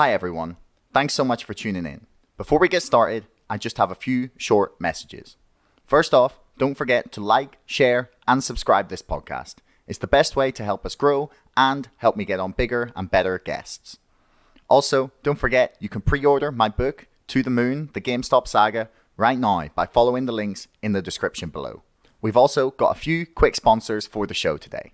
Hi everyone, thanks so much for tuning in. Before we get started, I just have a few short messages. First off, don't forget to like, share, and subscribe this podcast. It's the best way to help us grow and help me get on bigger and better guests. Also, don't forget you can pre-order my book, To the Moon, The GameStop Saga, right now by following the links in the description below. We've also got a few quick sponsors for the show today.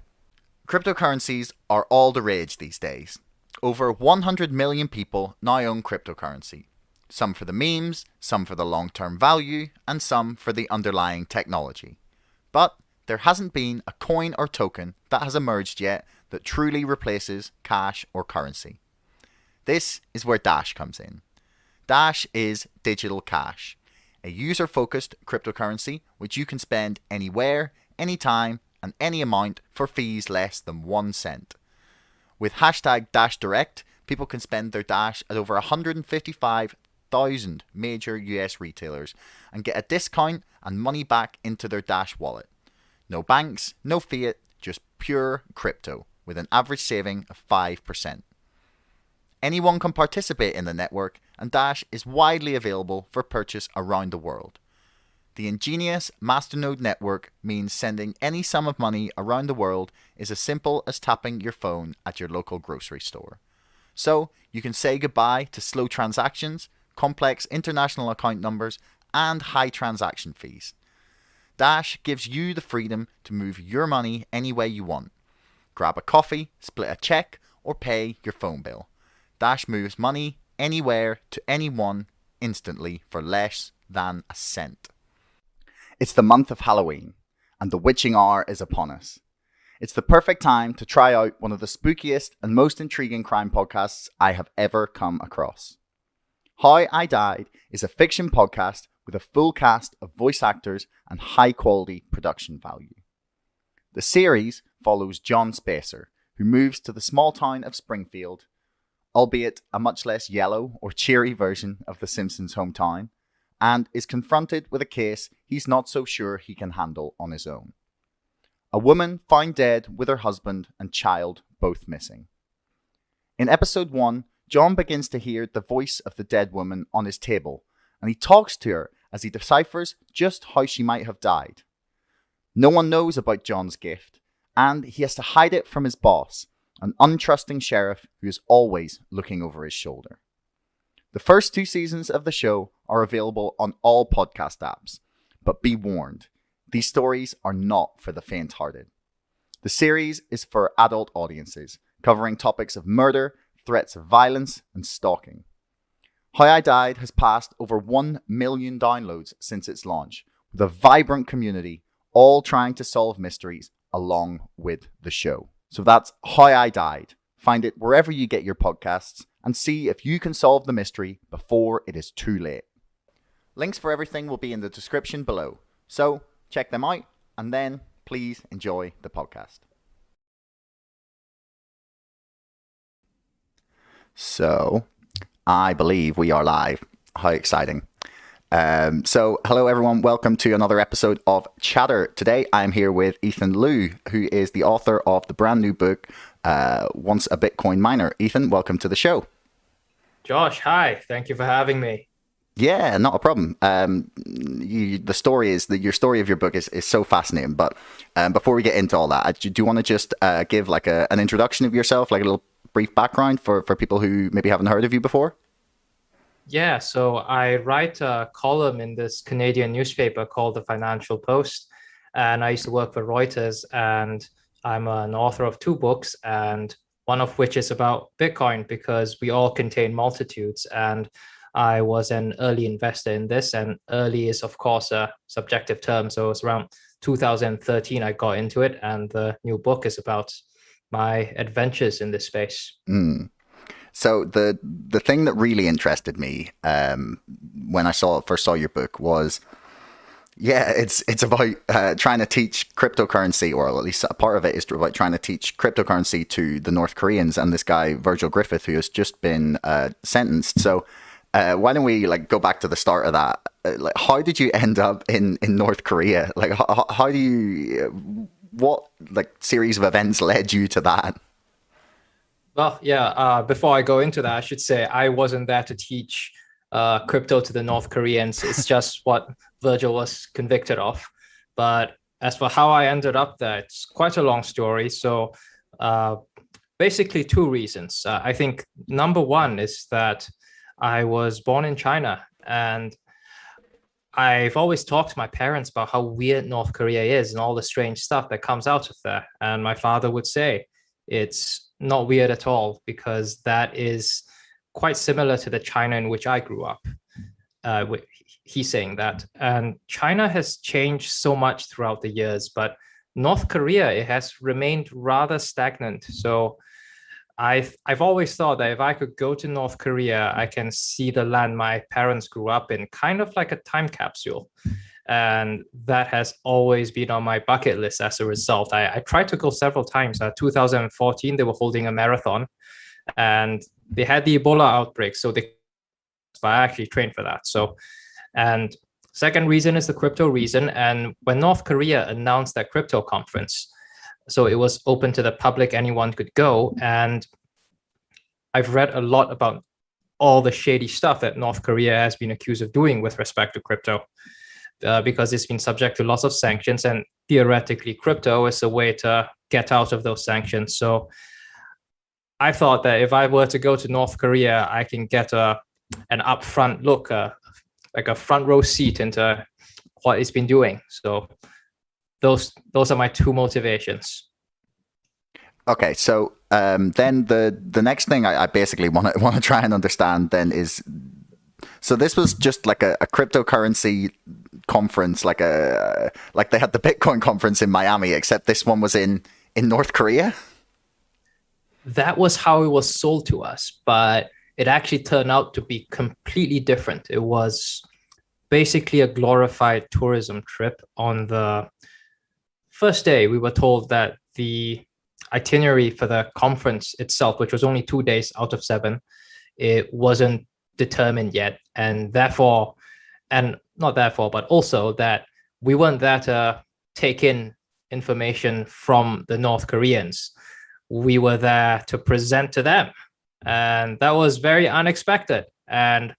Cryptocurrencies are all the rage these days. Over 100 million people now own cryptocurrency. Some for the memes, some for the long-term value, and some for the underlying technology. But there hasn't been a coin or token that has emerged yet that truly replaces cash or currency. This is where Dash comes in. Dash is digital cash, a user-focused cryptocurrency which you can spend anywhere, anytime, and any amount for fees less than 1 cent. With hashtag DashDirect, people can spend their Dash at over 155,000 major US retailers and get a discount and money back into their Dash wallet. No banks, no fiat, just pure crypto with an average saving of 5%. Anyone can participate in the network, and Dash is widely available for purchase around the world. The ingenious Masternode network means sending any sum of money around the world is as simple as tapping your phone at your local grocery store. So you can say goodbye to slow transactions, complex international account numbers, and high transaction fees. Dash gives you the freedom to move your money any way you want. Grab a coffee, split a check, or pay your phone bill. Dash moves money anywhere to anyone instantly for less than a cent. It's the month of Halloween, and the witching hour is upon us. It's the perfect time to try out one of the spookiest and most intriguing crime podcasts I have ever come across. How I Died is a fiction podcast with a full cast of voice actors and high-quality production value. The series follows John Spacer, who moves to the small town of Springfield, albeit a much less yellow or cheery version of The Simpsons' hometown, and is confronted with a case he's not so sure he can handle on his own. A woman found dead with her husband and child both missing. In episode 1, John begins to hear the voice of the dead woman on his table, and he talks to her as he deciphers just how she might have died. No one knows about John's gift, and he has to hide it from his boss, an untrusting sheriff who is always looking over his shoulder. The first 2 seasons of the show are available on all podcast apps, but be warned, these stories are not for the faint-hearted. The series is for adult audiences, covering topics of murder, threats of violence, and stalking. How I Died has passed over 1 million downloads since its launch, with a vibrant community all trying to solve mysteries along with the show. So that's How I Died. Find it wherever you get your podcasts and see if you can solve the mystery before it is too late. Links for everything will be in the description below. So check them out and then please enjoy the podcast. So I believe we are live. How exciting. So hello everyone, welcome to another episode of Chatter. Today I'm here with Ethan Liu, who is the author of the brand new book, Once a Bitcoin Miner. Ethan, welcome to the show. Josh, hi. Thank you for having me. Yeah, not a problem. The story is that your story of your book is so fascinating. But before we get into all that, do you want to just give like an introduction of yourself, like a little brief background for people who maybe haven't heard of you before? Yeah, so I write a column in this Canadian newspaper called The Financial Post, and I used to work for Reuters, and I'm an author of 2 books, and one of which is about Bitcoin, because we all contain multitudes, and I was an early investor in this, and early is, of course, a subjective term, so it's around 2013 I got into it, and the new book is about my adventures in this space. So the thing that really interested me when I first saw your book was, it's about trying to teach cryptocurrency, or at least a part of it is about trying to teach cryptocurrency to the North Koreans and this guy Virgil Griffith, who has just been sentenced. So why don't we go back to the start of that? How did you end up in North Korea? How do you what series of events led you to that? Well, yeah. Before I go into that, I should say I wasn't there to teach crypto to the North Koreans. It's just what Virgil was convicted of. But as for how I ended up there, it's quite a long story. So uh, basically, two reasons. I think number one is that I was born in China, and I've always talked to my parents about how weird North Korea is and all the strange stuff that comes out of there. And my father would say it's not weird at all because that is quite similar to the China in which I grew up. He's saying that. And China has changed so much throughout the years, but North Korea, it has remained rather stagnant. So I've always thought that if I could go to North Korea, I can see the land my parents grew up in, kind of like a time capsule. And that has always been on my bucket list as a result. I tried to go several times. 2014, they were holding a marathon and they had the Ebola outbreak. So but I actually trained for that. So, and second reason is the crypto reason. And when North Korea announced that crypto conference, so it was open to the public, anyone could go. And I've read a lot about all the shady stuff that North Korea has been accused of doing with respect to crypto, because it's been subject to lots of sanctions. And theoretically, crypto is a way to get out of those sanctions. So I thought that if I were to go to North Korea, I can get an upfront look, like a front row seat into what it's been doing. So those are my two motivations. Okay, so then the next thing I basically want to try and understand then is, so this was just like a cryptocurrency conference, like they had the Bitcoin conference in Miami, except this one was in North Korea. That was how it was sold to us, but it actually turned out to be completely different. It was basically a glorified tourism trip. On the first day, we were told that the itinerary for the conference itself, which was only 2 days out of 7, it wasn't determined yet. And therefore, and not therefore, but also that we weren't there to take in information from the North Koreans. We were there to present to them. And that was very unexpected. And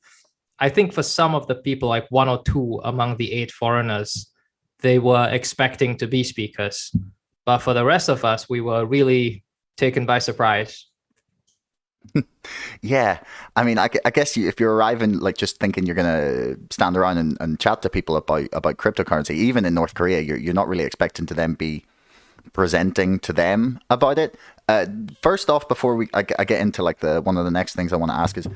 I think for some of the people, like 1 or 2 among the 8 foreigners, they were expecting to be speakers. But for the rest of us, we were really taken by surprise. Yeah, I mean, I guess if you're arriving like just thinking you're gonna stand around and chat to people about cryptocurrency, even in North Korea, you're not really expecting to then be presenting to them about it. First off, before I get into like one of the next things I want to ask is,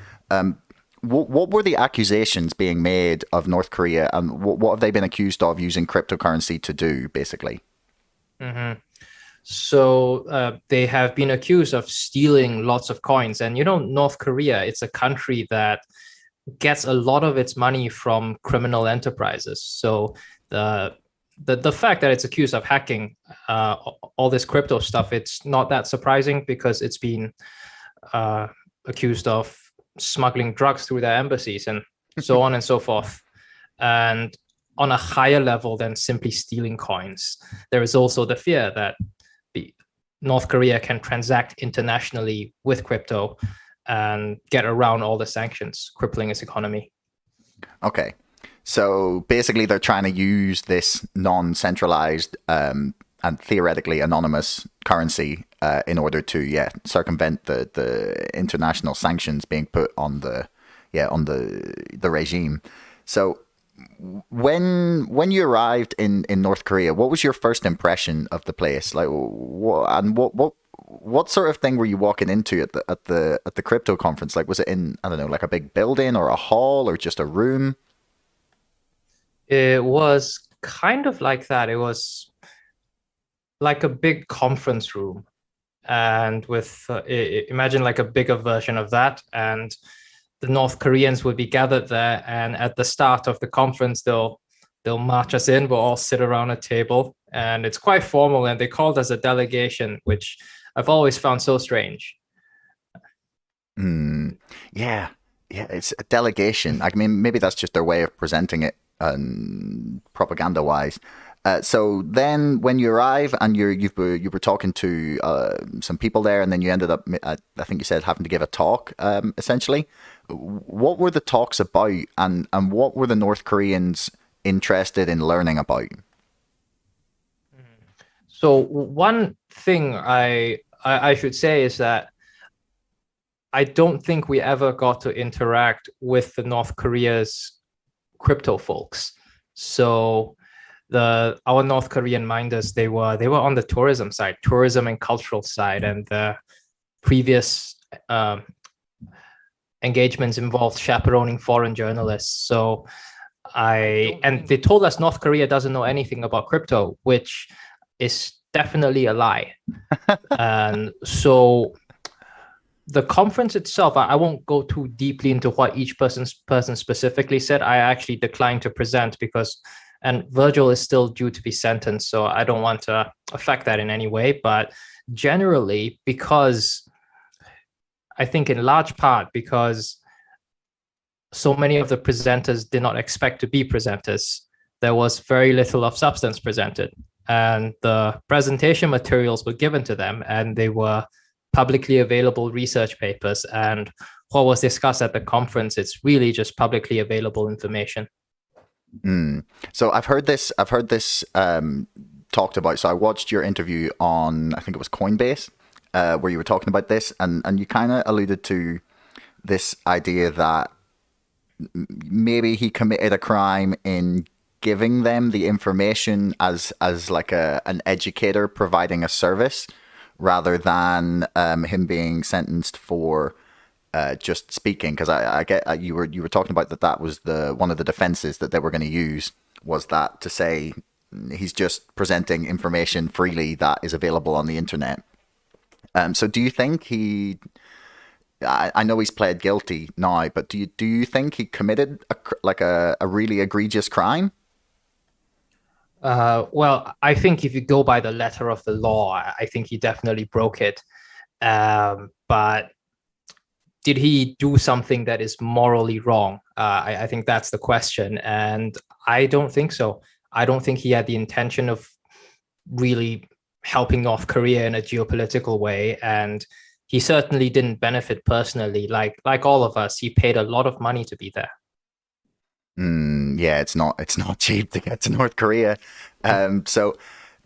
what were the accusations being made of North Korea, and what have they been accused of using cryptocurrency to do, basically? Mm-hmm. So they have been accused of stealing lots of coins. And, North Korea, it's a country that gets a lot of its money from criminal enterprises. So the fact that it's accused of hacking all this crypto stuff, it's not that surprising because it's been accused of smuggling drugs through their embassies and so on and so forth. And on a higher level than simply stealing coins, there is also the fear that North Korea can transact internationally with crypto and get around all the sanctions crippling its economy. Okay. So basically they're trying to use this non-centralized and theoretically anonymous currency in order to circumvent the international sanctions being put on the regime. So when you arrived in North Korea, what was your first impression of the place? Like, what sort of thing were you walking into at the crypto conference? Like, was it in, I don't know, like a big building or a hall or just a room? It was kind of like that. It was like a big conference room, and with imagine like a bigger version of that, and the North Koreans would be gathered there, and at the start of the conference, they'll march us in. We'll all sit around a table, and it's quite formal. And they called us a delegation, which I've always found so strange. Yeah, it's a delegation. I mean, maybe that's just their way of presenting it, propaganda-wise. So then, when you arrive and you were talking to some people there, and then you ended up, I think you said, having to give a talk, essentially. What were the talks about, and what were the North Koreans interested in learning about? So one thing I should say is that I don't think we ever got to interact with the North Korea's crypto folks. So our North Korean minders, they were on the tourism and cultural side, and the previous engagements involved chaperoning foreign journalists. So they told us North Korea doesn't know anything about crypto, which is definitely a lie. And so the conference itself, I won't go too deeply into what each person specifically said. I actually declined to present and Virgil is still due to be sentenced, so I don't want to affect that in any way. But generally, because I think in large part because so many of the presenters did not expect to be presenters, there was very little of substance presented. And the presentation materials were given to them, and they were publicly available research papers. And what was discussed at the conference, it's really just publicly available information. So I've heard this talked about. So I watched your interview on, I think it was Coinbase, where you were talking about this, and you kind of alluded to this idea that maybe he committed a crime in giving them the information as like an educator providing a service, rather than him being sentenced for just speaking. Because I get you were talking about that was one of the defenses that they were going to use, was that to say he's just presenting information freely that is available on the internet. So do you think I know he's pled guilty now, but do you think he committed a really egregious crime? Well, I think if you go by the letter of the law, I think he definitely broke it. But did he do something that is morally wrong? I think that's the question. And I don't think so. I don't think he had the intention of really helping North Korea in a geopolitical way. And he certainly didn't benefit personally. Like all of us, he paid a lot of money to be there. Yeah, it's not cheap to get to North Korea. So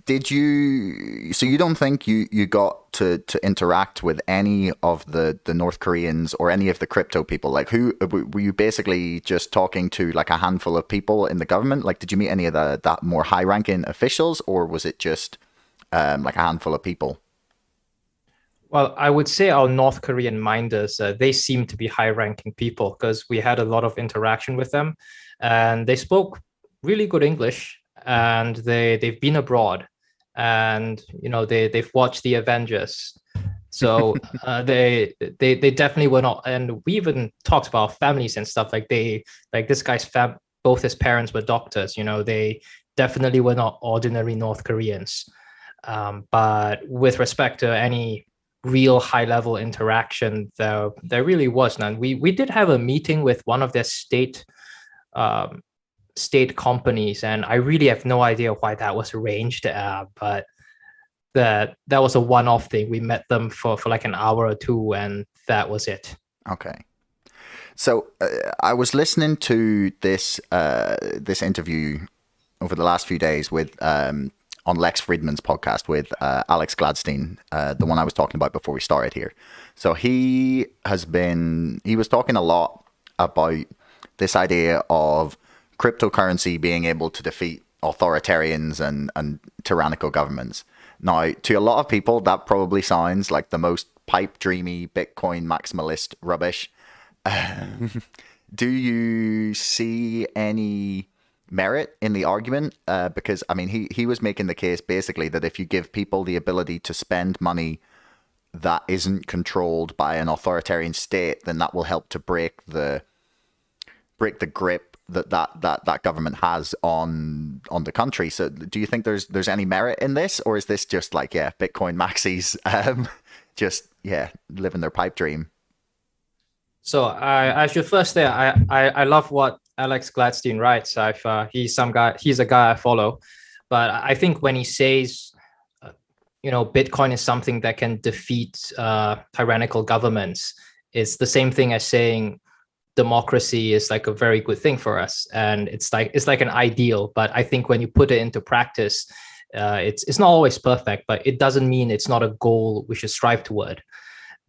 you don't think you got to interact with any of the North Koreans or any of the crypto people? Like, who were you basically just talking to, like a handful of people in the government? Like, did you meet any of that more high ranking officials, or was it just like a handful of people? Well, I would say our North Korean minders, they seem to be high-ranking people, because we had a lot of interaction with them, and they spoke really good English, and they've been abroad, and they've watched the Avengers, so they definitely were not. And we even talked about families and stuff. Like this guy's both his parents were doctors. They definitely were not ordinary North Koreans. But with respect to any real high-level interaction, there really was none. We did have a meeting with one of their state companies, and I really have no idea why that was arranged, but that was a one-off thing. We met them for like an hour or two, and that was it. Okay. So I was listening to this interview over the last few days with on Lex Friedman's podcast with Alex Gladstein, the one I was talking about before we started here. So he was talking a lot about this idea of cryptocurrency being able to defeat authoritarians and tyrannical governments. Now, to a lot of people, that probably sounds like the most pipe dreamy Bitcoin maximalist rubbish. Do you see any merit in the argument? Because I mean, he was making the case basically that if you give people the ability to spend money that isn't controlled by an authoritarian state, then that will help to break the grip that government has on the country. So do you think there's any merit in this, or is this just like, yeah, Bitcoin maxis just living their pipe dream? So I should first say I love what Alex Gladstein writes. He's a guy I follow. But I think when he says, Bitcoin is something that can defeat tyrannical governments, it's the same thing as saying democracy is like a very good thing for us, and it's like an ideal. But I think when you put it into practice, it's not always perfect, but it doesn't mean it's not a goal we should strive toward.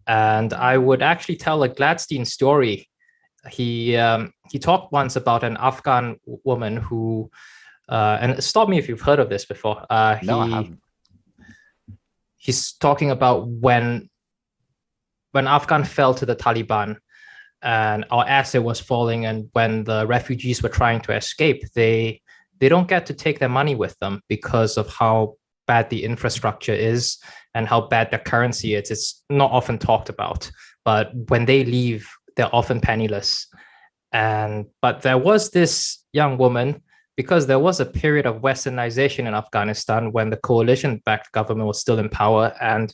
And I would actually tell a Gladstein story. He talked once about an Afghan woman who, and stop me if you've heard of this before. No, I haven't. He's talking about when Afghan fell to the Taliban and our asset was falling, and when the refugees were trying to escape, they don't get to take their money with them because of how bad the infrastructure is and how bad the currency is. It's not often talked about, but when they leave, they're often penniless. But there was this young woman, because there was a period of westernization in Afghanistan when the coalition-backed government was still in power, and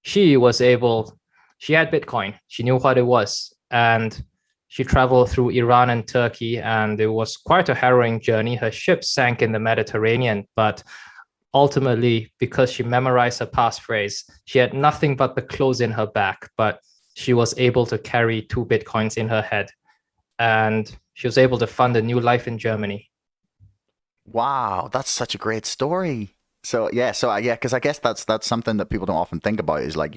she had Bitcoin. She knew what it was, and she traveled through Iran and Turkey, and it was quite a harrowing journey. Her ship sank in the Mediterranean, but ultimately, because she memorized her passphrase, she had nothing but the clothes in her back, but she was able to carry 2 Bitcoins in her head, and she was able to fund a new life in Germany. Wow, that's such a great story. So yeah, because I guess that's something that people don't often think about, is like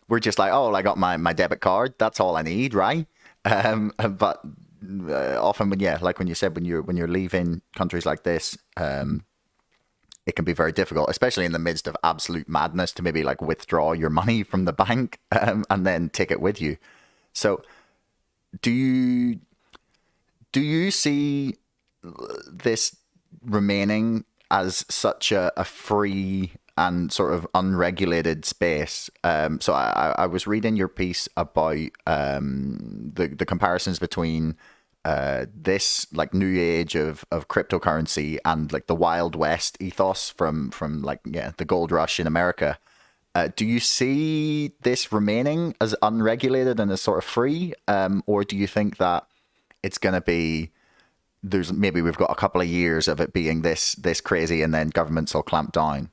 we're just like, oh, I got my debit card, that's all I need, right? But often when you said, when you're leaving countries like this, it can be very difficult, especially in the midst of absolute madness, to maybe like withdraw your money from the bank and then take it with you. So do you see this remaining as such a free and sort of unregulated space? So I was reading your piece about the comparisons between this like new age of cryptocurrency and like the Wild West ethos from the gold rush in America. Do you see this remaining as unregulated and as sort of free, or do you think that it's going to be, we've got a couple of years of it being this crazy, and then governments will clamp down?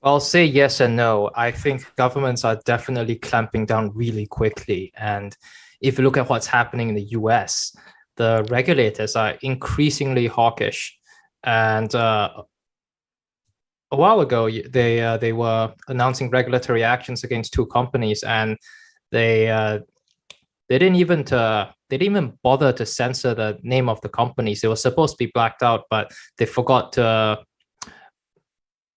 I'll say yes and no. I think governments are definitely clamping down really quickly. And if you look at what's happening in the US, the regulators are increasingly hawkish. And a while ago, they were announcing regulatory actions against 2 companies, and they didn't even bother to censor the name of the companies. They were supposed to be blacked out, but they forgot to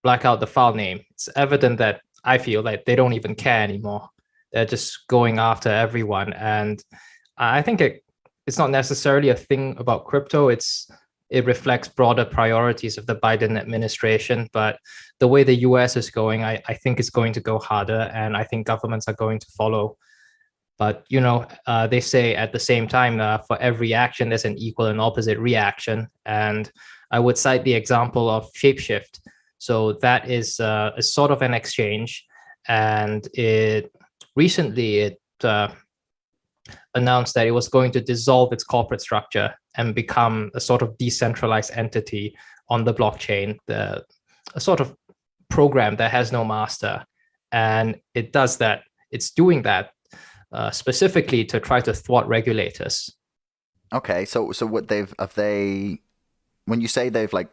black out the file name. It's evident that I feel like they don't even care anymore. They're just going after everyone. And I think it's not necessarily a thing about crypto. It reflects broader priorities of the Biden administration. But the way the US is going, I think it's going to go harder, and I think governments are going to follow. But, they say at the same time, for every action, there's an equal and opposite reaction. And I would cite the example of Shapeshift. So that is a sort of an exchange. And recently it announced that it was going to dissolve its corporate structure and become a sort of decentralized entity on the blockchain, a sort of program that has no master. And it does that. It's doing that specifically to try to thwart regulators. Okay, so what when you say they've like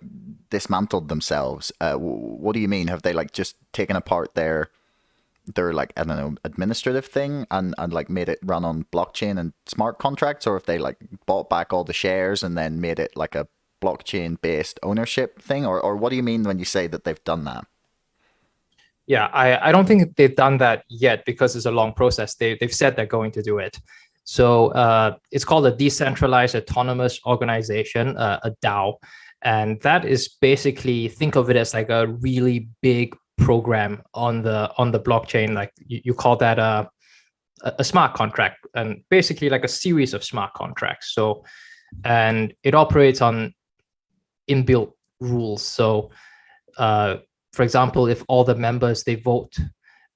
dismantled themselves, what do you mean? Have they like just taken apart their like, I don't know, administrative thing and like made it run on blockchain and smart contracts, or if they like bought back all the shares and then made it like a blockchain based ownership thing, or what do you mean when you say that they've done that? Yeah, I don't think they've done that yet because it's a long process. They've said they're going to do it. So it's called a decentralized autonomous organization, a DAO. And that is basically, think of it as like a really big program on the blockchain. Like you call that a smart contract, and basically like a series of smart contracts. So, and it operates on inbuilt rules. So, for example, if all the members, they vote,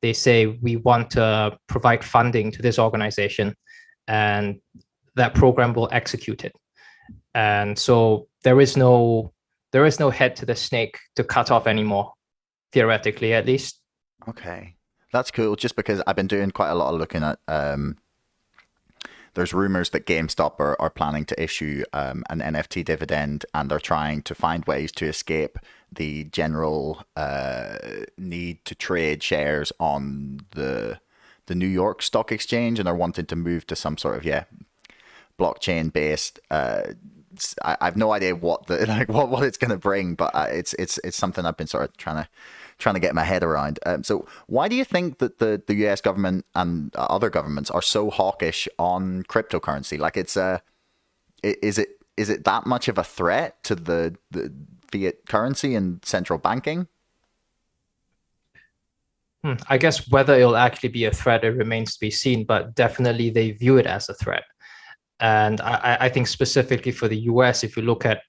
they say, we want to provide funding to this organization, and that program will execute it. And so there is no there is no head to the snake to cut off anymore, theoretically at least. Okay, that's cool. Just because I've been doing quite a lot of looking at. There's rumors that GameStop are planning to issue an NFT dividend, and they're trying to find ways to escape the general need to trade shares on the New York Stock Exchange, and they're wanting to move to some sort of blockchain based. I've no idea what what it's going to bring, but it's something I've been sort of trying to get my head around. So why do you think that the US government and other governments are so hawkish on cryptocurrency? Like, is it that much of a threat to the fiat currency and central banking? I guess whether it'll actually be a threat, it remains to be seen, but definitely they view it as a threat. And I think specifically for the US, if you look at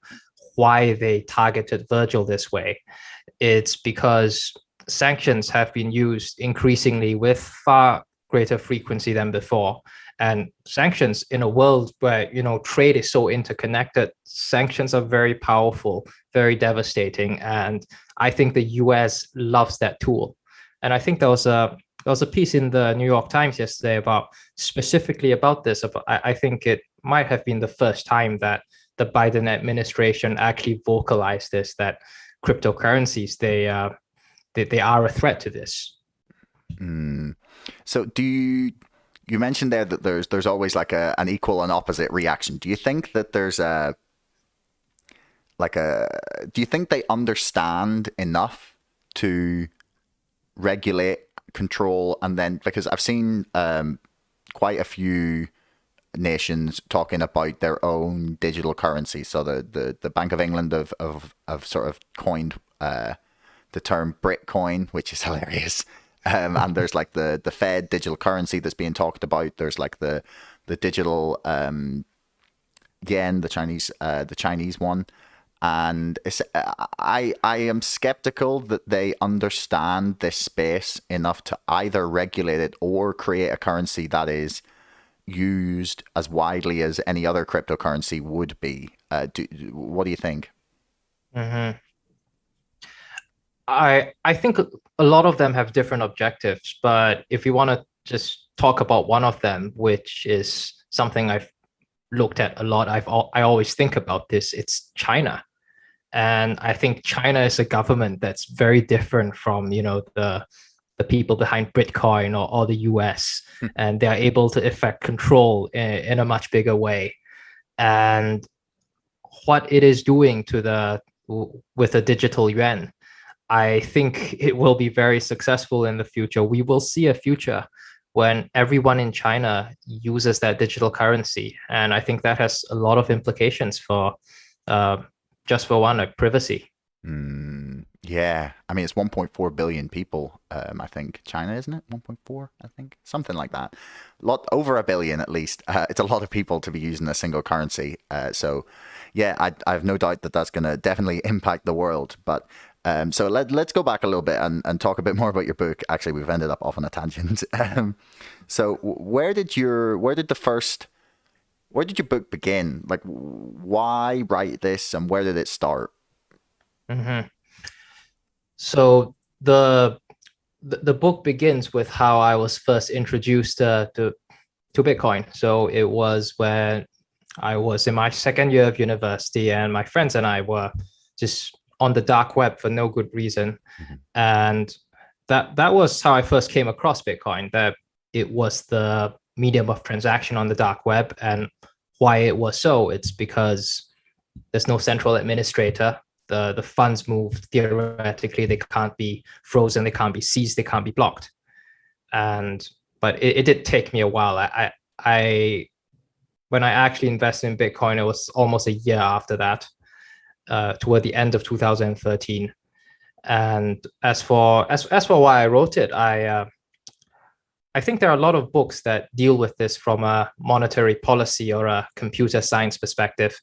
why they targeted Virgil this way, it's because sanctions have been used increasingly with far greater frequency than before. And sanctions in a world where, trade is so interconnected, sanctions are very powerful, very devastating. And I think the US loves that tool. And I think there was a piece in the New York Times yesterday specifically about this. I think it might have been the first time that the Biden administration actually vocalized this, that cryptocurrencies, they are a threat to this. So you mentioned there that there's always like an equal and opposite reaction. Do you think that there's do you think they understand enough to regulate, control, and then, because I've seen quite a few nations talking about their own digital currency. So the Bank of England have sort of coined the term Bitcoin, which is hilarious. And there's like the Fed digital currency that's being talked about. There's like the digital yen, the Chinese one. And I am skeptical that they understand this space enough to either regulate it or create a currency that is used as widely as any other cryptocurrency would be. What do you think? Mm-hmm. I think a lot of them have different objectives, but if you want to just talk about one of them, which is something I've looked at a lot, I always think about this, it's China. And I think China is a government that's very different from, the people behind Bitcoin or the US, and they're able to effect control in a much bigger way. And what it is doing with the digital yuan, I think it will be very successful in the future. We will see a future when everyone in China uses that digital currency. And I think that has a lot of implications for just for one, like privacy. Yeah, I mean, it's 1.4 billion people. I think China, isn't it? 1.4, I think, something like that. Over a billion at least. It's a lot of people to be using a single currency. So, yeah, I have no doubt that that's going to definitely impact the world. But so let's go back a little bit and talk a bit more about your book. Actually, we've ended up off on a tangent. So, where did your book begin? Like, why write this, and where did it start? Mm-hmm. So the book begins with how I was first introduced to Bitcoin. So it was when I was in my second year of university, and my friends and I were just on the dark web for no good reason. Mm-hmm. And that was how I first came across Bitcoin, that it was the medium of transaction on the dark web. And why it was so, it's because there's no central administrator. The funds move theoretically, they can't be frozen, they can't be seized, they can't be blocked. But it did take me a while. When I actually invested in Bitcoin, it was almost a year after that, toward the end of 2013. And as for why I wrote it, I think there are a lot of books that deal with this from a monetary policy or a computer science perspective.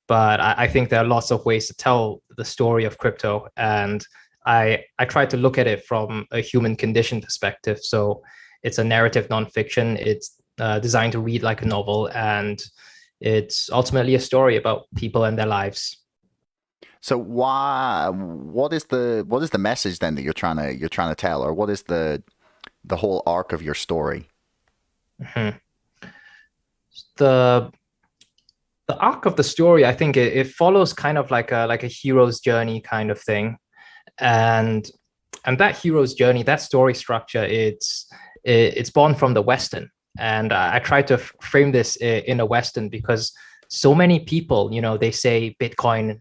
But I think there are lots of ways to tell the story of crypto. And I tried to look at it from a human condition perspective. So it's a narrative nonfiction. It's designed to read like a novel. And it's ultimately a story about people and their lives. So what is the message then that you're trying to tell, or what is the whole arc of your story? Mhm. The the arc of the story, I think it follows kind of like a hero's journey kind of thing, and that hero's journey, that story structure, it's born from the Western, and I try to frame this in a Western because so many people, they say Bitcoin,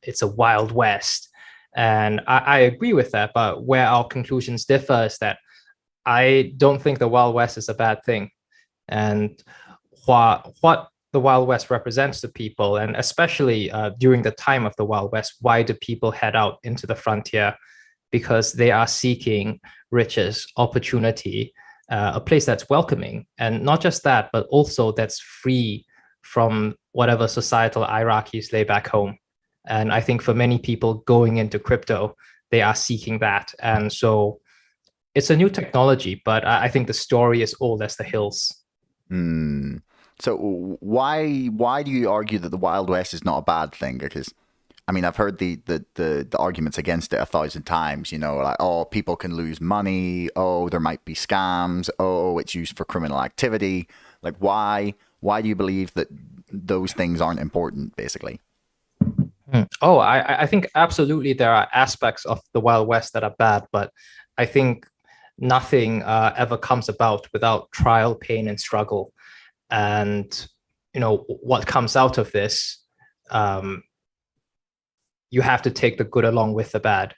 it's a wild west, and I agree with that. But where our conclusions differ is that I don't think the wild west is a bad thing, and what the Wild West represents to people, and especially during the time of the Wild West, why do people head out into the frontier? Because they are seeking riches, opportunity, a place that's welcoming, and not just that, but also that's free from whatever societal hierarchies lay back home. And I think for many people going into crypto, they are seeking that, and so it's a new technology, but I think the story is old as the hills. Hmm. So why do you argue that the Wild West is not a bad thing? Because I mean, I've heard the arguments against it 1,000 times. Like, oh, people can lose money. Oh, there might be scams. Oh, it's used for criminal activity. Like, why do you believe that those things aren't important, basically? Oh, I think absolutely there are aspects of the Wild West that are bad, but I think nothing ever comes about without trial, pain, and struggle. And what comes out of this, um, you have to take the good along with the bad.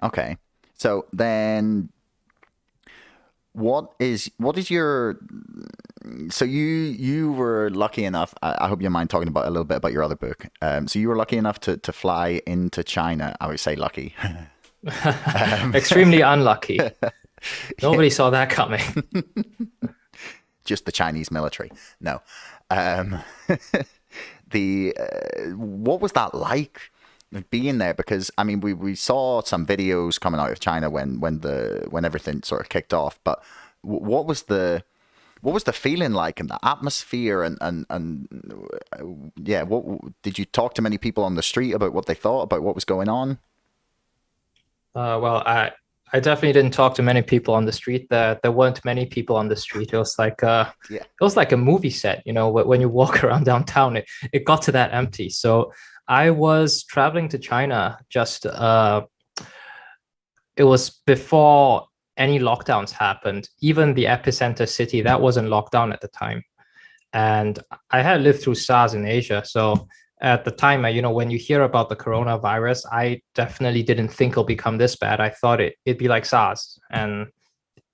Okay. So then what is your so you were lucky enough, I hope you don't mind talking about a little bit about your other book. So you were lucky enough to fly into China. I would say lucky. Extremely unlucky. Nobody saw that coming. Just the Chinese military. No. Um, the what was that like being there? Because I mean, we saw some videos coming out of China when everything sort of kicked off. But what was the feeling like and the atmosphere and yeah, what did you talk to many people on the street about what they thought about what was going on? Well, I definitely didn't talk to many people on the street. There weren't many people on the street. Yeah. It was like a movie set. When you walk around downtown, it got to that empty. So I was traveling to China just it was before any lockdowns happened. Even the epicenter city, that wasn't locked down at the time. And I had lived through SARS in Asia. So at the time, when you hear about the coronavirus, I definitely didn't think it'll become this bad. I thought it'd be like SARS. And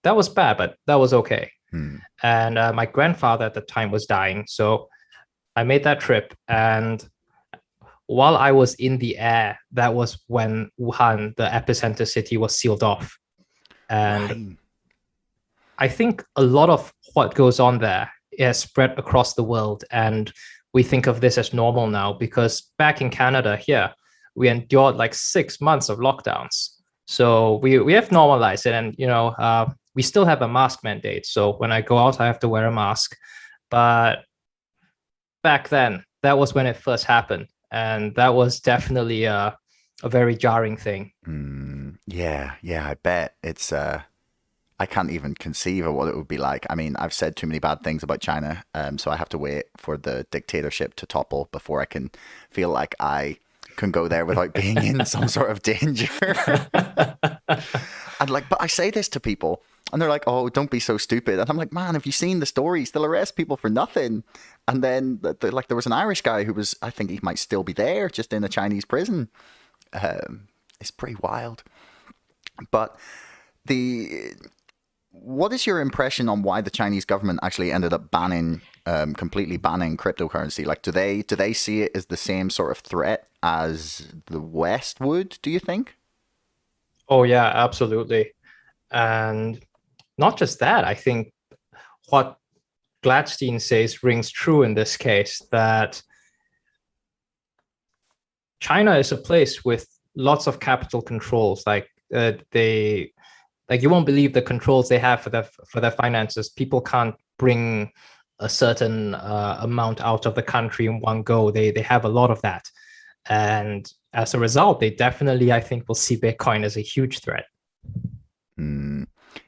that was bad, but that was okay. Hmm. And my grandfather at the time was dying. So I made that trip. And while I was in the air, that was when Wuhan, the epicenter city, was sealed off. And Right. I think a lot of what goes on there is spread across the world. And we think of this as normal now because back in Canada here, we endured like 6 months of lockdowns. So we have normalized it. And, we still have a mask mandate. So when I go out, I have to wear a mask. But back then, that was when it first happened. And that was definitely a very jarring thing. Yeah, yeah, I bet it's I can't even conceive of what it would be like. I mean, I've said too many bad things about China, so I have to wait for the dictatorship to topple before I can feel like I can go there without being in some sort of danger. And like, but I say this to people, and they're like, "Oh, don't be so stupid." And I'm like, "Man, have you seen the stories? They'll arrest people for nothing." And then, like, there was an Irish guy who was, I think he might still be there, just in a Chinese prison. It's pretty wild. But the what is your impression on why the Chinese government actually ended up completely banning cryptocurrency? Like, do they see it as the same sort of threat as the West would? Do you think? Oh, yeah, absolutely. And not just that, I think what Gladstein says rings true in this case that China is a place with lots of capital controls. They like you won't believe the controls they have for their finances. People can't bring a certain amount out of the country in one go. They have a lot of that, And as a result, they definitely, I think, will see Bitcoin as a huge threat.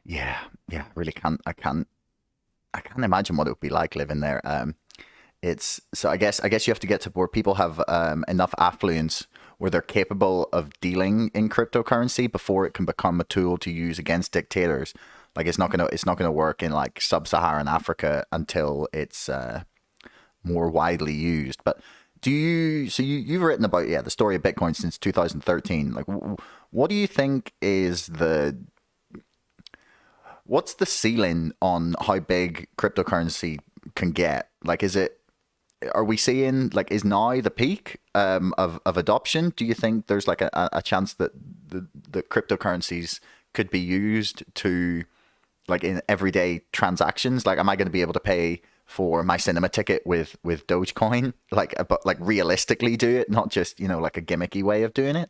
Yeah, yeah, really can't. I can't imagine what it would be like living there. It's so I guess you have to get to where people have enough affluence where they're capable of dealing in cryptocurrency before it can become a tool to use against dictators. Like it's not gonna work in like sub-Saharan Africa until it's more widely used. But you've written about the story of Bitcoin since 2013. Like what do you think is what's the ceiling on how big cryptocurrency can get? Like are we seeing like is now the peak of adoption? Do you think there's like a chance that the cryptocurrencies could be used to like in everyday transactions? Like am I going to be able to pay for my cinema ticket with Dogecoin? But like realistically do it, not just, like a gimmicky way of doing it?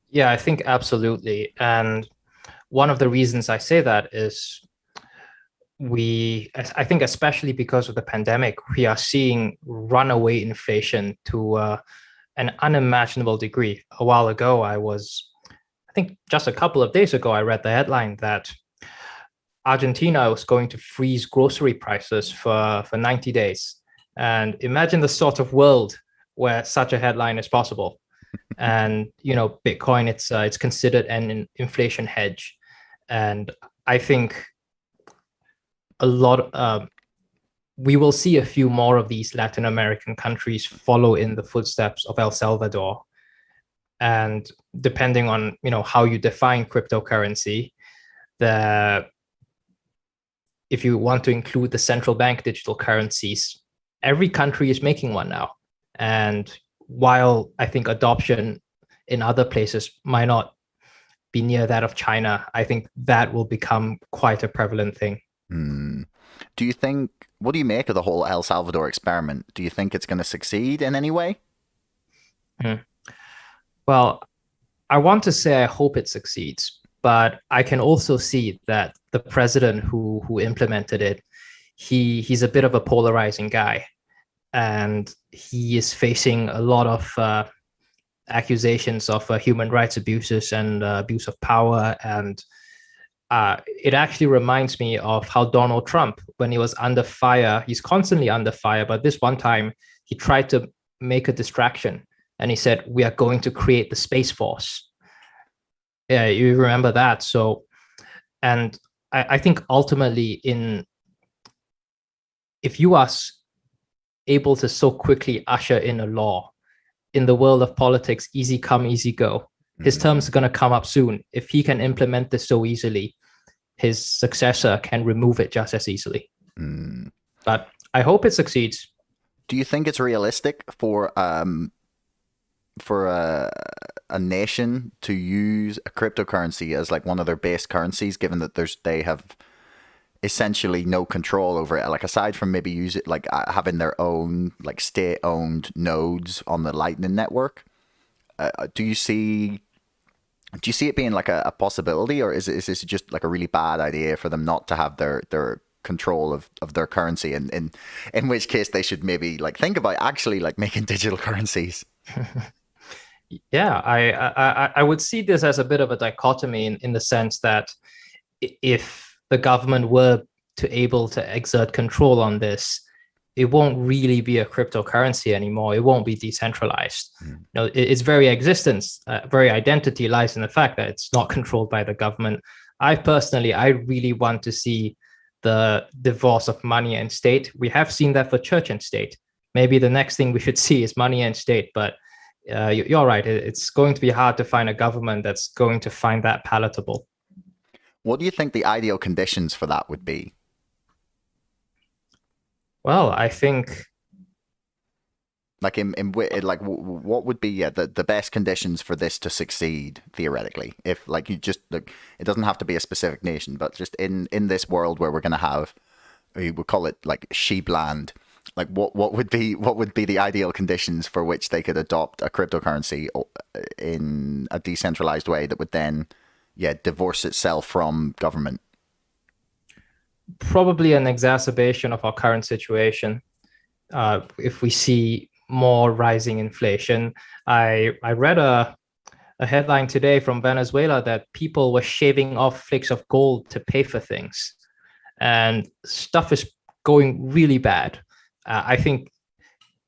Yeah, I think absolutely. And one of the reasons I say that is I think especially because of the pandemic, we are seeing runaway inflation to an unimaginable degree. A while ago, I think just a couple of days ago, I read the headline that Argentina was going to freeze grocery prices for 90 days. And imagine the sort of world where such a headline is possible. And, Bitcoin, it's considered an inflation hedge. And I think we will see a few more of these Latin American countries follow in the footsteps of El Salvador. And depending on, how you define cryptocurrency, if you want to include the central bank digital currencies, every country is making one now. And while I think adoption in other places might not be near that of China, I think that will become quite a prevalent thing. What do you make of the whole El Salvador experiment? Do you think it's going to succeed in any way? Well, I want to say I hope it succeeds, but I can also see that the president who implemented it, he's a bit of a polarizing guy, and he is facing a lot of accusations of human rights abuses and abuse of power. And it actually reminds me of how Donald Trump, when he was under fire, he's constantly under fire, but this one time he tried to make a distraction and he said, "We are going to create the Space Force." Yeah, you remember that. So, and I think ultimately if you are able to so quickly usher in a law in the world of politics, easy come, easy go, his terms are going to come up soon. If he can implement this so easily, his successor can remove it just as easily. But I hope it succeeds. Do you think it's realistic for a nation to use a cryptocurrency as like one of their base currencies, given that they have essentially no control over it? Like aside from maybe use it like having their own like state-owned nodes on the Lightning Network, do you see it being like a possibility, or is this just like a really bad idea for them not to have their control of their currency, and in which case they should maybe like think about actually like making digital currencies? Yeah, I would see this as a bit of a dichotomy in the sense that if the government were able to exert control on this, it won't really be a cryptocurrency anymore. It won't be decentralized. Its very existence, very identity lies in the fact that it's not controlled by the government. I really want to see the divorce of money and state. We have seen that for church and state. Maybe the next thing we should see is money and state, but you're right. It's going to be hard to find a government that's going to find that palatable. What do you think the ideal conditions for that would be? Well, I think like what would be the best conditions for this to succeed theoretically? If like you just like, it doesn't have to be a specific nation, but just in this world where we're going to have, we would call it like sheepland. Like what would be the ideal conditions for which they could adopt a cryptocurrency in a decentralized way that would then divorce itself from government? Probably an exacerbation of our current situation. If we see more rising inflation. I read a headline today from Venezuela that people were shaving off flakes of gold to pay for things, and stuff is going really bad. I think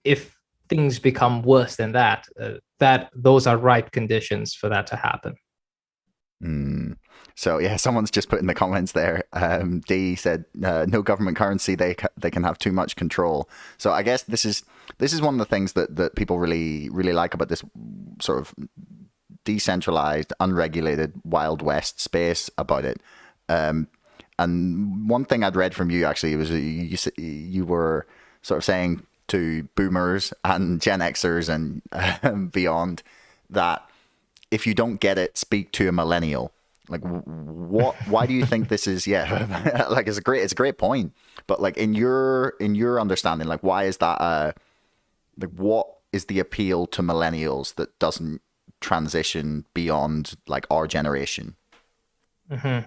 if things become worse than that, those are ripe conditions for that to happen. So yeah, someone's just put in the comments there. D said, "No government currency, they can have too much control." So I guess this is one of the things that people really like about this sort of decentralized, unregulated, Wild West space about it. And one thing I'd read from you actually was you were sort of saying to boomers and Gen Xers and beyond that if you don't get it, speak to a millennial. Like, why do you think this is? Yeah, like it's a great point. But like in your understanding, like why is that? Like what is the appeal to millennials that doesn't transition beyond like our generation? Mm-hmm.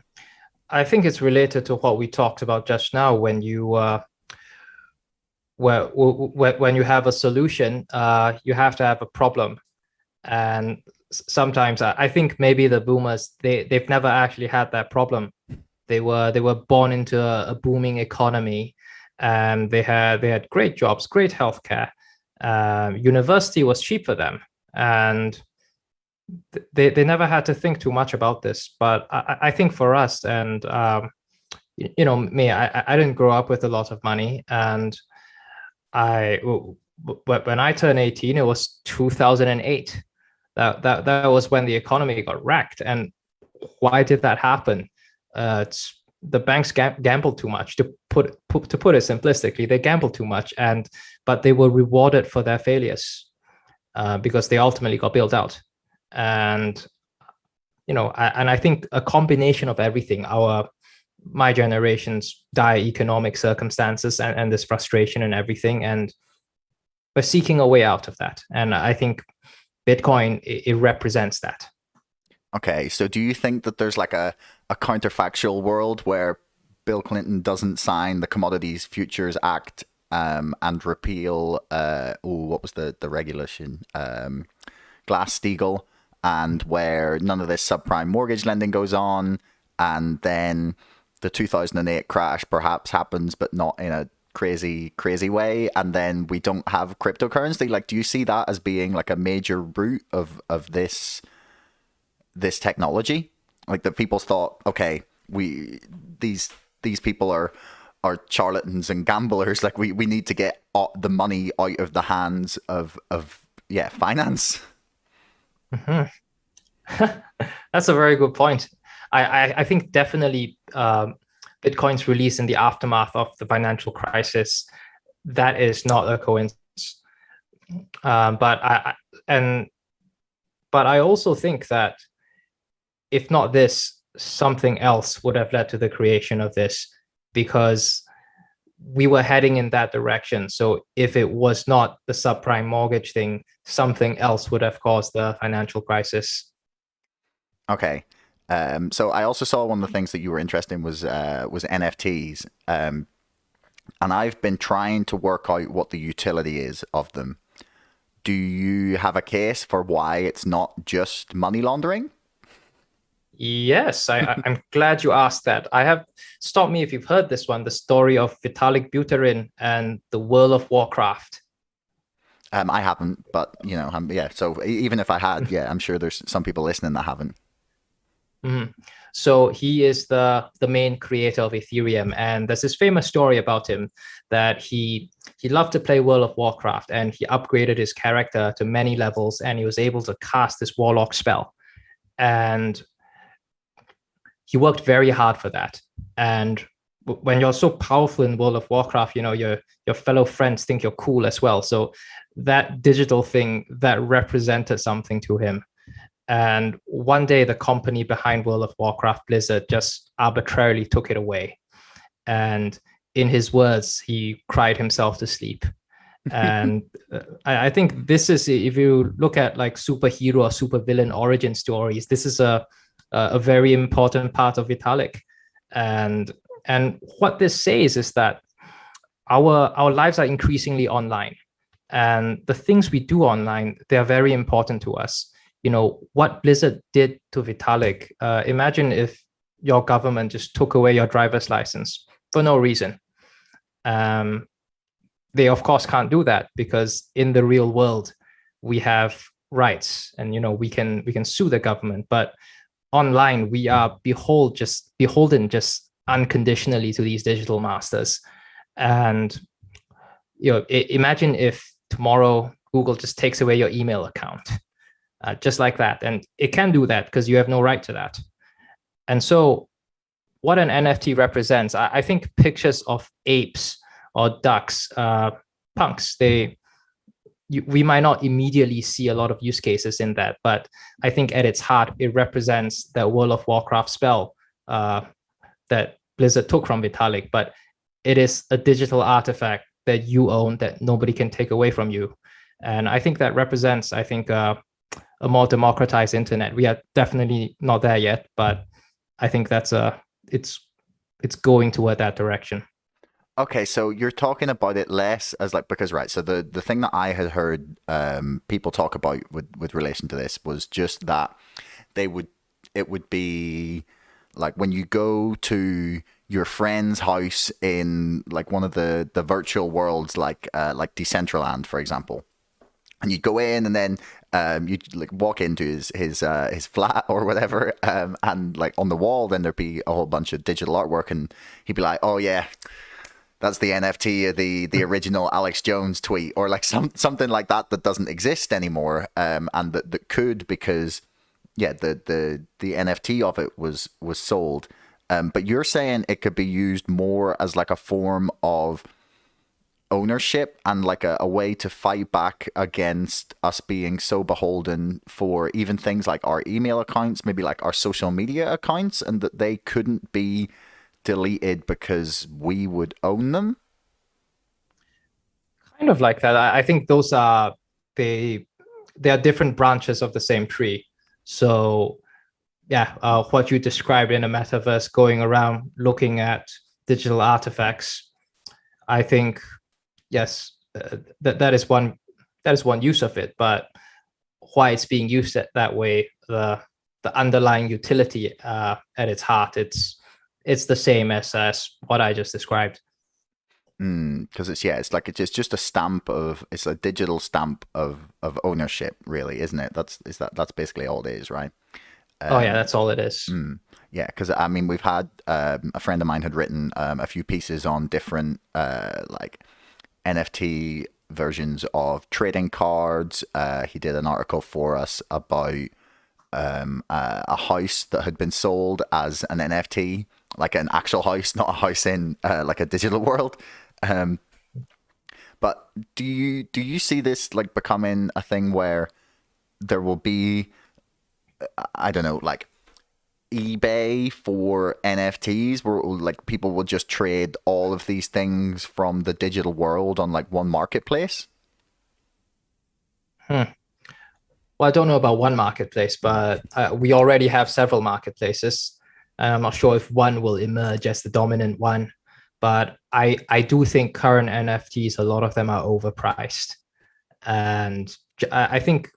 I think it's related to what we talked about just now. When you when you have a solution, you have to have a problem, and sometimes I think maybe the boomers they've never actually had that problem. They were born into a booming economy, and they had great jobs, great healthcare. University was cheap for them, and they never had to think too much about this. But I think for us, and me, I didn't grow up with a lot of money, and when I turned 18, it was 2008. That was when the economy got wrecked. And why did that happen? The banks gambled too much. To put it simplistically, they gambled too much, but they were rewarded for their failures because they ultimately got bailed out. And I think a combination of everything, my generation's dire economic circumstances and this frustration and everything, and we're seeking a way out of that. And I think Bitcoin, it represents that. Okay, so do you think that there's like a counterfactual world where Bill Clinton doesn't sign the Commodities Futures Act and repeal, what was the regulation? Glass-Steagall, and where none of this subprime mortgage lending goes on, and then the 2008 crash perhaps happens, but not in a crazy way, and then we don't have cryptocurrency? Like, do you see that as being like a major root of this technology? Like that people thought, okay, these people are charlatans and gamblers, like we need to get the money out of the hands of finance. Mm-hmm. That's a very good point. I think definitely Bitcoin's release in the aftermath of the financial crisis, that is not a coincidence. But I also think that if not this, something else would have led to the creation of this, because we were heading in that direction. So if it was not the subprime mortgage thing, something else would have caused the financial crisis. Okay. So I also saw one of the things that you were interested in was NFTs. And I've been trying to work out what the utility is of them. Do you have a case for why it's not just money laundering? Yes, I'm glad you asked that. Stop me if you've heard this one, the story of Vitalik Buterin and the World of Warcraft. I haven't, but so even if I had, I'm sure there's some people listening that haven't. Mm-hmm. So he is the main creator of Ethereum, and there's this famous story about him that he loved to play World of Warcraft, and he upgraded his character to many levels, and he was able to cast this warlock spell, and he worked very hard for that. And when you're so powerful in World of Warcraft, your fellow friends think you're cool as well. So that digital thing, that represented something to him. And one day the company behind World of Warcraft, Blizzard, just arbitrarily took it away. And in his words, he cried himself to sleep. And I think this is, if you look at like superhero or supervillain origin stories, this is a very important part of Vitalik. And what this says is that our lives are increasingly online. And the things we do online, they are very important to us. What Blizzard did to Vitalik, imagine if your government just took away your driver's license for no reason. They of course can't do that, because in the real world we have rights, and we can sue the government. But online we are beholden just unconditionally to these digital masters. And imagine if tomorrow Google just takes away your email account, just like that. And it can do that because you have no right to that. And so what an NFT represents, I think pictures of apes or ducks, punks, we might not immediately see a lot of use cases in that, but I think at its heart, it represents the World of Warcraft spell that Blizzard took from Vitalik. But it is a digital artifact that you own, that nobody can take away from you. And I think that represents, a more democratized internet. We are definitely not there yet, but I think that's it's going toward that direction. Okay, so you're talking about it less as because right, so the thing that I had heard people talk about with relation to this was just that it would be like when you go to your friend's house in one of the virtual worlds, like Decentraland, for example, and you go in and then you walk into his flat or whatever, and on the wall then there'd be a whole bunch of digital artwork, and he'd be like, oh yeah, that's the NFT of the original Alex Jones tweet, or something like that doesn't exist anymore, and that could, because the NFT of it was sold. But you're saying it could be used more as a form of ownership and a way to fight back against us being so beholden for even things like our email accounts, maybe our social media accounts, and that they couldn't be deleted because we would own them? Kind of like that. I think those are they are different branches of the same tree. So what you described in a metaverse, going around looking at digital artifacts, I think yes, that is one use of it. But why it's being used that way, the underlying utility at its heart, it's the same as what I just described. Because it's just a stamp it's a digital stamp of ownership, really, isn't it? That's basically all it is, right? That's all it is. Yeah, because we've had a friend of mine had written a few pieces on different NFT versions of trading cards. He did an article for us about a house that had been sold as an NFT, like an actual house, not a house in a digital world. But do you see this becoming a thing where there will be, I don't know, eBay for NFTs, where people will just trade all of these things from the digital world on one marketplace? Well, I don't know about one marketplace, but we already have several marketplaces, and I'm not sure if one will emerge as the dominant one. But I do think current NFTs, a lot of them are overpriced. And I think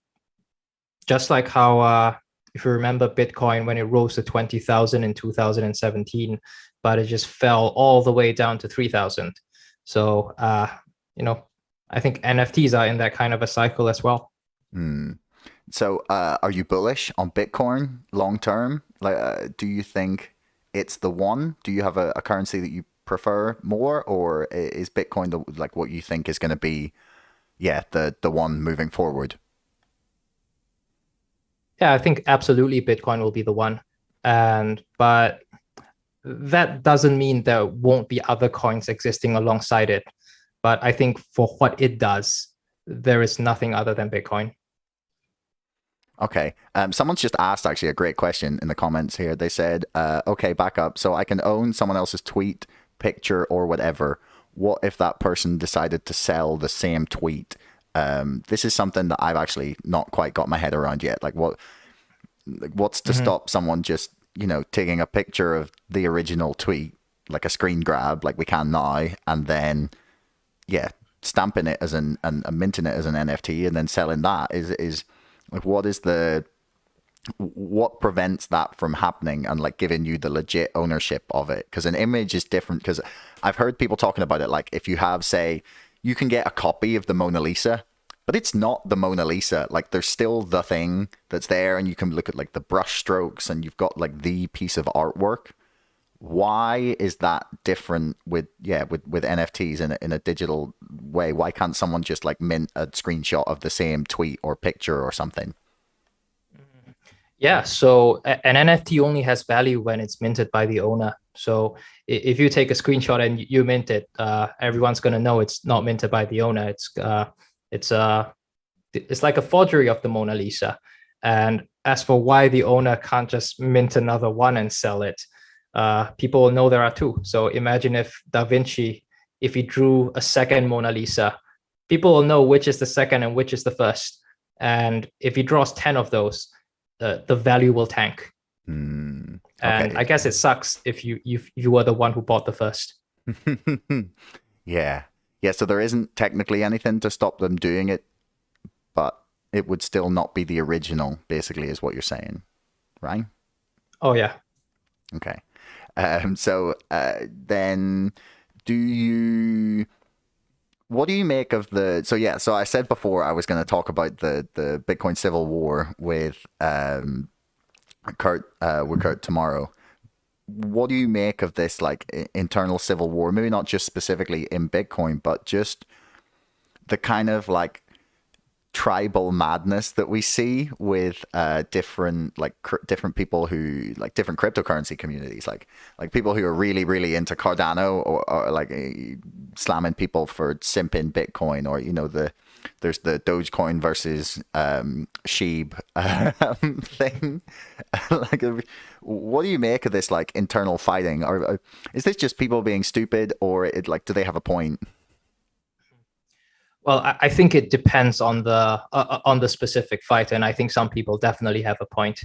just like how, if you remember Bitcoin, when it rose to 20,000 in 2017, but it just fell all the way down to 3,000. So, I think NFTs are in that kind of a cycle as well. So are you bullish on Bitcoin long term? Do you think it's the one? Do you have a currency that you prefer more, or is Bitcoin what you think is going to be the one moving forward? Yeah, I think absolutely Bitcoin will be the one. But that doesn't mean there won't be other coins existing alongside it. But I think for what it does, there is nothing other than Bitcoin. Okay. Someone's just asked actually a great question in the comments here. They said, okay, back up. So I can own someone else's tweet, picture, or whatever. What if that person decided to sell the same tweet? This is something that I've actually not quite got my head around yet. What's to stop someone just, taking a picture of the original tweet, like a screen grab, like we can now, and then, stamping it as and minting it as an NFT and then selling that is like, what prevents that from happening and like giving you the legit ownership of it? Because an image is different. Because I've heard people talking about it, like if you have, say, you can get a copy of the Mona Lisa, but it's not the Mona Lisa. Like there's still the thing that's there, and you can look at like the brush strokes, and you've got like the piece of artwork. Why is that different with NFTs in a digital way? Why can't someone just like mint a screenshot of the same tweet or picture or something? Yeah, so an NFT only has value when it's minted by the owner. So if you take a screenshot and you mint it, everyone's going to know it's not minted by the owner. It's like a forgery of the Mona Lisa. And as for why the owner can't just mint another one and sell it, people will know there are two. So imagine if Da Vinci, if he drew a second Mona Lisa, people will know which is the second and which is the first. And if he draws 10 of those, the value will tank. Okay. And I guess it sucks if you were the one who bought the first. Yeah. So there isn't technically anything to stop them doing it, but it would still not be the original, basically, is what you're saying, right? Oh yeah. Okay. So then what do you make of so I said before I was going to talk about the Bitcoin civil war with Kurt tomorrow. What do you make of this like internal civil war? Maybe not just specifically in Bitcoin, but just the kind of like tribal madness that we see with different people who like different cryptocurrency communities, like people who are really really into Cardano or like slamming people for simping Bitcoin, or there's the Dogecoin versus Sheeb thing. Like, what do you make of this like internal fighting? Or is this just people being stupid, or do they have a point? Well, I think it depends on the specific fight, and I think some people definitely have a point.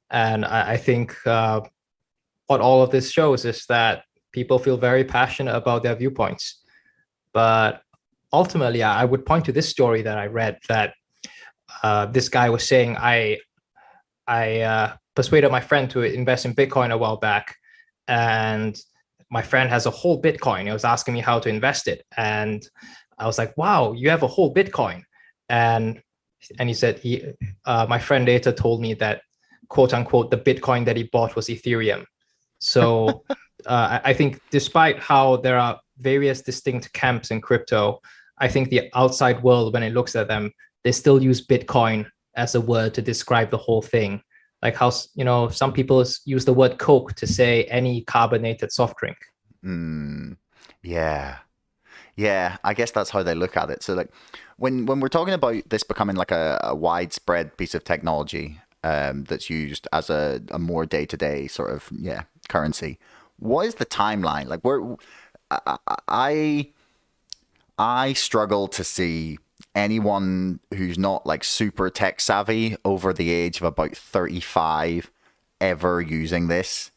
And I think what all of this shows is that people feel very passionate about their viewpoints. But ultimately, I would point to this story that I read that this guy was saying, I persuaded my friend to invest in Bitcoin a while back, and my friend has a whole Bitcoin. He was asking me how to invest it, and I was like, wow, you have a whole Bitcoin. And he said, my friend later told me that, quote unquote, the Bitcoin that he bought was Ethereum. So I think despite how there are various distinct camps in crypto, I think the outside world, when it looks at them, they still use Bitcoin as a word to describe the whole thing. Like how, some people use the word Coke to say any carbonated soft drink. Yeah, I guess that's how they look at it. So like when we're talking about this becoming like a widespread piece of technology that's used as a more day-to-day sort of currency, what is the timeline? Like I struggle to see anyone who's not like super tech savvy over the age of about 35 ever using this.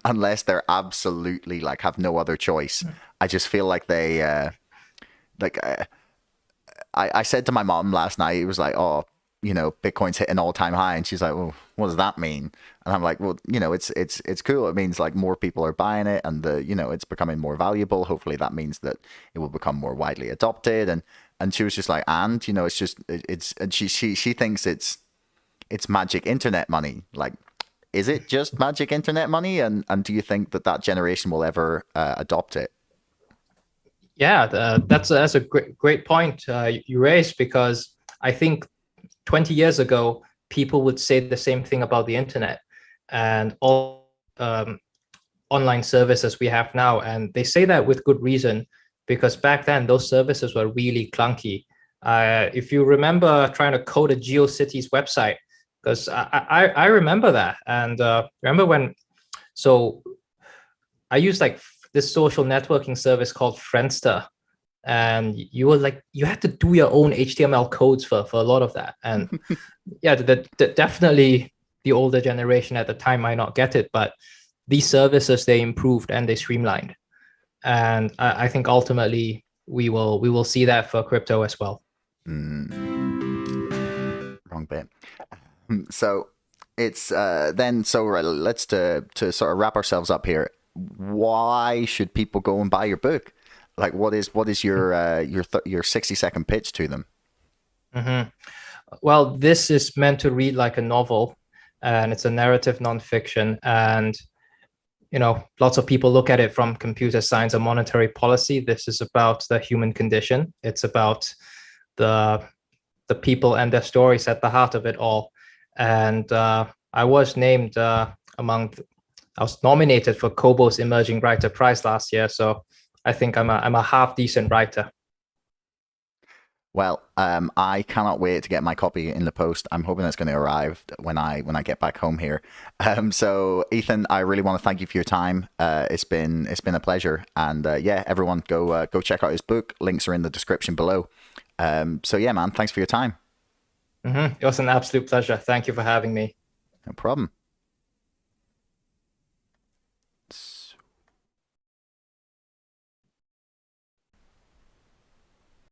Unless they're absolutely like have no other choice. I just feel like they I said to my mom last night, it was like, oh, Bitcoin's hit an all-time high, and she's like, well, what does that mean? And I'm like, well, it's cool. It means like more people are buying it, and it's becoming more valuable. Hopefully that means that it will become more widely adopted. And she was just like, and it's just and she thinks it's magic internet money. Like, is it just magic internet money? And do you think that generation will ever adopt it? Yeah, that's a great point you raised, because I think 20 years ago, people would say the same thing about the internet and all online services we have now. And they say that with good reason, because back then, those services were really clunky. If you remember trying to code a GeoCities website, because I remember that. And remember so I used like this social networking service called Friendster, and you had to do your own HTML codes for a lot of that. And yeah, definitely the older generation at the time might not get it, but these services, they improved and they streamlined. And I think ultimately we will see that for crypto as well. Wrong bit. So it's then. So let's to sort of wrap ourselves up here. Why should people go and buy your book? Like, what is your 60-second pitch to them? Mm-hmm. Well, this is meant to read like a novel, and it's a narrative nonfiction. And lots of people look at it from computer science and monetary policy. This is about the human condition. It's about the people and their stories at the heart of it all. And I was named I was nominated for Kobo's Emerging Writer Prize last year. So I think I'm a half decent writer. Well, I cannot wait to get my copy in the post. I'm hoping it's going to arrive when I get back home here. So Ethan, I really want to thank you for your time. It's been a pleasure, and yeah, everyone go check out his book. Links are in the description below. So yeah, man, thanks for your time. It was an absolute pleasure. Thank you for having me. No problem.